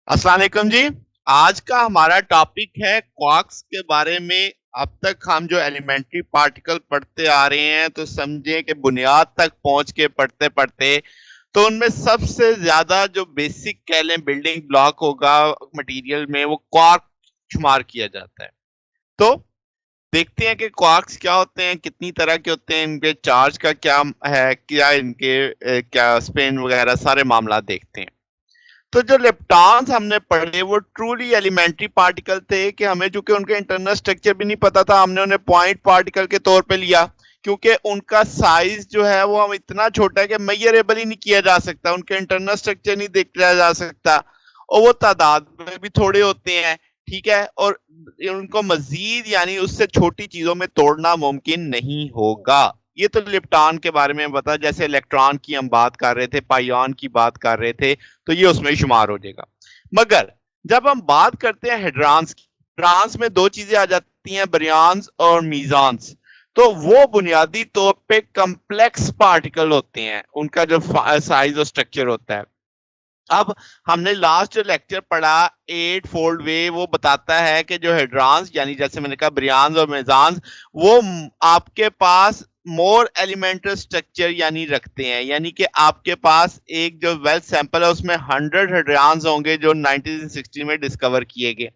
अस्सलाम वालेकुम जी। आज का हमारा टॉपिक है क्वार्क्स के बारे में। अब तक हम जो एलिमेंट्री पार्टिकल पढ़ते आ रहे हैं तो समझे कि बुनियाद तक पहुंच के पढ़ते पढ़ते तो उनमें सबसे ज्यादा जो बेसिक कह लें बिल्डिंग ब्लॉक होगा मटेरियल में वो क्वार्क शुमार किया जाता है। तो देखते हैं कि क्वार्क्स क्या होते हैं, कितनी तरह के होते हैं, इनके चार्ज का क्या है, क्या इनके क्या स्पिन वगैरह सारे मामला देखते हैं। तो जो लेप्टॉन्स हमने पढ़े वो ट्रूली एलिमेंट्री पार्टिकल थे कि हमें चूंकि उनके इंटरनल स्ट्रक्चर भी नहीं पता था, हमने उन्हें पॉइंट पार्टिकल के तौर पे लिया क्योंकि उनका साइज जो है वो हम इतना छोटा है कि मेजरेबल ही नहीं किया जा सकता, उनके इंटरनल स्ट्रक्चर नहीं देखा जा सकता और वो तादाद में भी थोड़े होते हैं। ठीक है, और उनको मजीद यानी उससे छोटी चीजों में तोड़ना मुमकिन नहीं होगा। ये तो लिप्टॉन के बारे में बता, जैसे इलेक्ट्रॉन की हम बात कर रहे थे, पाइऑन की बात कर रहे थे, तो ये उसमें शुमार हो जाएगा। मगर जब हम बात करते हैं हेड्रॉन्स की, हेड्रॉन्स में दो चीजें आ जाती हैं, बरियॉन्स और मीजॉन्स। तो वो बुनियादी तौर पे कम्प्लेक्स पार्टिकल होते हैं, उनका जो साइज और स्ट्रक्चर होता है। अब हमने लास्ट जो लेक्चर पढ़ा एट फोल्ड वे, वो बताता है कि जो हेड्रॉन्स यानी जैसे मैंने कहा ब्रियॉन्स और मेजॉन्स, वो आपके पास मोर एलिमेंटल स्ट्रक्चर यानी रखते हैं, यानी कि आपके पास एक जो वेल सैंपल है उसमें 100 हेड्रॉन्स होंगे जो 1960 में डिस्कवर किए गए।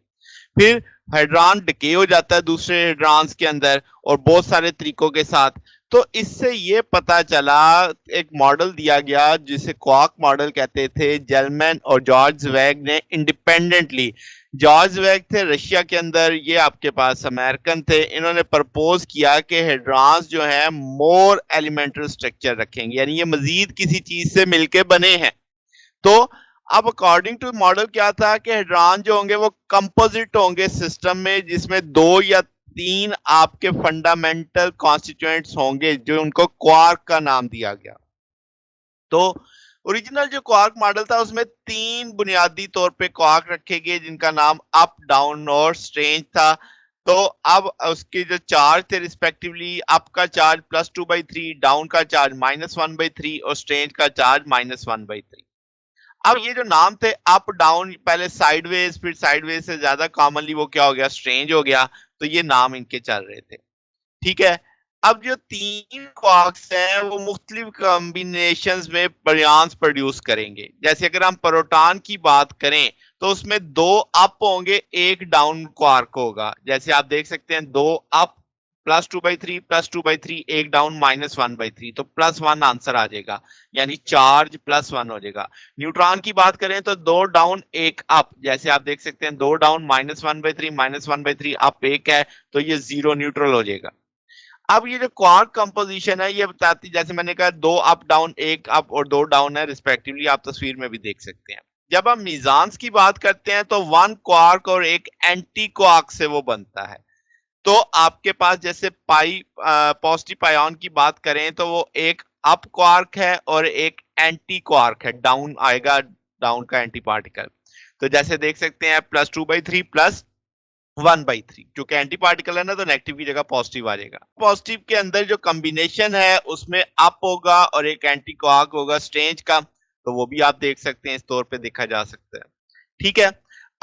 फिर हेड्रॉन डिके हो जाता है दूसरे हेड्रॉन्स के अंदर और बहुत सारे तरीकों के साथ। तो इससे ये पता चला, एक मॉडल दिया गया जिसे क्वार्क मॉडल कहते थे, जेलमैन और जॉर्ज वेग ने इंडिपेंडेंटली। जॉर्ज वेग थे रशिया के अंदर, ये आपके पास अमेरिकन थे, इन्होंने प्रपोज किया कि हेड्रॉन्स जो है मोर एलिमेंटल स्ट्रक्चर रखेंगे, यानी ये मजीद किसी चीज से मिलके बने हैं। तो अब अकॉर्डिंग टू मॉडल क्या था कि हेड्रॉन जो होंगे वो कंपोजिट होंगे सिस्टम में, जिसमें दो या तीन आपके फंडामेंटल कॉन्स्टिट्यूएंट्स होंगे जो उनको क्वार्क का नाम दिया गया। तो ओरिजिनल जो क्वार्क मॉडल था उसमें तीन बुनियादी तौर पे क्वार्क रखे गए जिनका नाम अप डाउन और स्ट्रेंज था। तो अब उसके जो चार्ज थे रिस्पेक्टिवली, अप का चार्ज +2/3, डाउन का चार्ज -1/3 और स्ट्रेंज का चार्ज -1/3। अब ये जो नाम थे अप डाउन, पहले साइडवेज फिर साइडवेज से ज्यादा कॉमनली वो क्या हो गया, स्ट्रेंज हो गया, तो ये नाम इनके चल रहे थे। ठीक है, अब जो तीन क्वार्क्स हैं वो मुख्तलिफ कॉम्बिनेशंस में बारियॉन्स प्रोड्यूस करेंगे। जैसे अगर हम प्रोटॉन की बात करें तो उसमें दो अप होंगे, एक डाउन क्वार्क होगा। जैसे आप देख सकते हैं दो अप +2/3 +2/3, एक डाउन -1/3, तो +1 आंसर आ जाएगा, यानी चार्ज +1 हो जाएगा। न्यूट्रॉन की बात करें तो दो डाउन एक अप, जैसे आप देख सकते हैं दो डाउन -1/3 -1/3 अप एक है, तो ये जीरो न्यूट्रल हो जाएगा। अब ये जो क्वार्क कंपोजिशन है ये बताती, जैसे मैंने कहा दो अप डाउन, एक अप और दो डाउन है रिस्पेक्टिवली, आप तस्वीर में भी देख सकते हैं। जब हम मीजान्स की बात करते हैं तो वन क्वार्क और एक एंटी क्वार्क से वो बनता है। तो आपके पास जैसे पाई पॉजिटिव पाइऑन की बात करें तो वो एक अप क्वार्क है और एक एंटी क्वार्क है, डाउन आएगा, डाउन का एंटी पार्टिकल। तो जैसे देख सकते हैं +2/3 +1/3, क्योंकि एंटी पार्टिकल है ना तो नेगेटिव की जगह पॉजिटिव आ जाएगा। पॉजिटिव के अंदर जो कॉम्बिनेशन है उसमें अप होगा और एक एंटी क्वार्क होगा स्ट्रेंज का, तो वो भी आप देख सकते हैं, इस तौर पे देखा जा सकता है। ठीक है,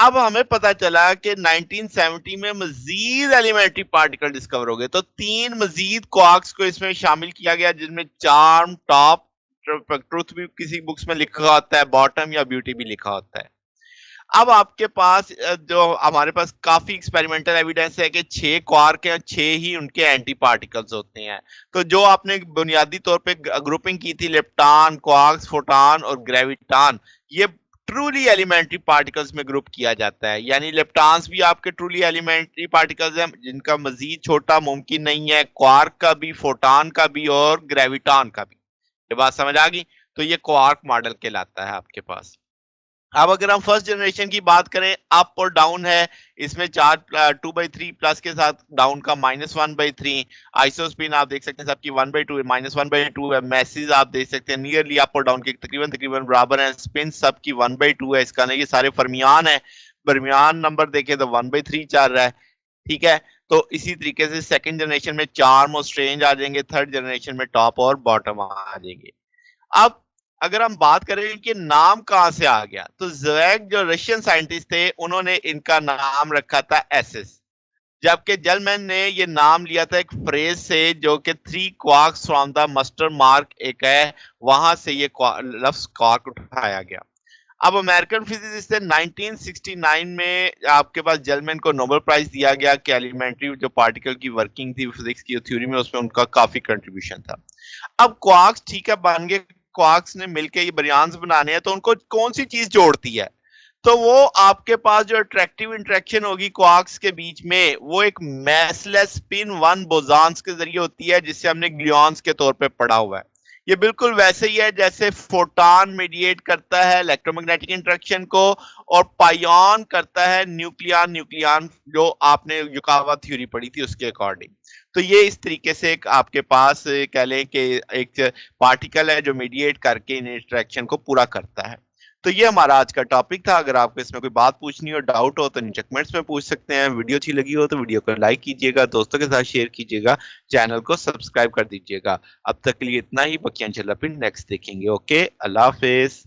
अब हमें पता चला कि 1970 में मजीद एलिमेंट्री पार्टिकल डिस्कवर हो गए, तो तीन मजीद क्वार्क्स को इसमें शामिल किया गया, जिनमें चार्म, टॉप, ट्रुथ भी किसी बुक्स में लिखा होता है, बॉटम या ब्यूटी भी लिखा होता है। अब आपके पास जो हमारे पास काफी एक्सपेरिमेंटल एविडेंस है कि 6 क्वार्क हैं, 6 ही उनके एंटी पार्टिकल्स होते हैं। तो जो आपने बुनियादी तौर पे ग्रुपिंग की थी लेप्टॉन, क्वार्क्स, फोटॉन और ग्रेविटॉन, ये ट्रूली एलिमेंट्री पार्टिकल्स में ग्रुप किया जाता है, यानी लेप्टॉन्स भी आपके ट्रूली एलिमेंट्री पार्टिकल्स हैं जिनका मजीद छोटा मुमकिन नहीं है, क्वार्क का भी, फोटॉन का भी और ग्रेविटॉन का भी। ये बात समझ आ गई? तो ये क्वार्क मॉडल कहलाता है आपके पास। अब अगर हम फर्स्ट जनरेशन की बात करें, अप और डाउन है, इसमें चार्ज 2/3 प्लस के साथ डाउन का -1/3। आइसोस्पिन आप देख सकते हैं सबकी 1/2 -1/2 है। मैसेज आप देख सकते हैं नियरली अप और डाउन के तकरीबन तकरीबन बराबर है। स्पिन सबकी 1/2 है, इसका नहीं, ये सारे फरमियान है। बरमियान नंबर देखें तो 1/3 चल रहा है। ठीक है, तो इसी तरीके से सेकंड जनरेशन में चार्म और स्ट्रेंज आ जाएंगे, थर्ड जनरेशन में टॉप और बॉटम आ जाएंगे। अब अगर हम बात करें कि नाम कहां से आ गया, तो ज़्वेग जो रशियन साइंटिस्ट थे उन्होंने इनका नाम रखा था एसिस, जबकि जेलमैन ने ये नाम लिया था एक फ्रेज से जो कि three quarks from the muster mark एक है, वहां से ये लफ्ज क्वार्क उठाया गया। अब अमेरिकन फिजिसिस्ट थे 1969 में आपके पास जेलमैन को नोबेल प्राइज दिया गया कि एलिमेंट्री जो पार्टिकल की वर्किंग थी फिजिक्स की थ्योरी में, उसमें उनका काफी कंट्रीब्यूशन था। अब क्वार्क्स ठीक है बन गए, क्वार्क्स ने मिलकर ये बारियंस बनाने हैं, तो उनको कौन सी चीज जोड़ती है? तो वो आपके पास जो अट्रैक्टिव इंटरेक्शन होगी क्वार्क्स के बीच में, वो एक मैसलेस स्पिन वन बोसॉन्स के जरिए होती है, जिससे हमने ग्लूऑन्स के तौर पे पढ़ा हुआ है। ये बिल्कुल वैसे ही है जैसे फोटॉन मीडिएट करता है इलेक्ट्रोमैग्नेटिक इंटरेक्शन को, और पाइऑन करता है न्यूक्लियन न्यूक्लियन, जो आपने युकावा थ्योरी पढ़ी थी उसके अकॉर्डिंग। तो ये इस तरीके से एक आपके पास कह लें कि एक पार्टिकल है जो मीडिएट करके इन इंटरेक्शन को पूरा करता है। तो ये हमारा आज का टॉपिक था। अगर आपको इसमें कोई बात पूछनी हो, डाउट हो, तो नीचे कमेंट्स में पूछ सकते हैं। वीडियो अच्छी लगी हो तो वीडियो को लाइक कीजिएगा, दोस्तों के साथ शेयर कीजिएगा, चैनल को सब्सक्राइब कर दीजिएगा। अब तक के लिए इतना ही, बाकी इंशाल्लाह फिर नेक्स्ट देखेंगे। ओके, अल्लाह हाफिज।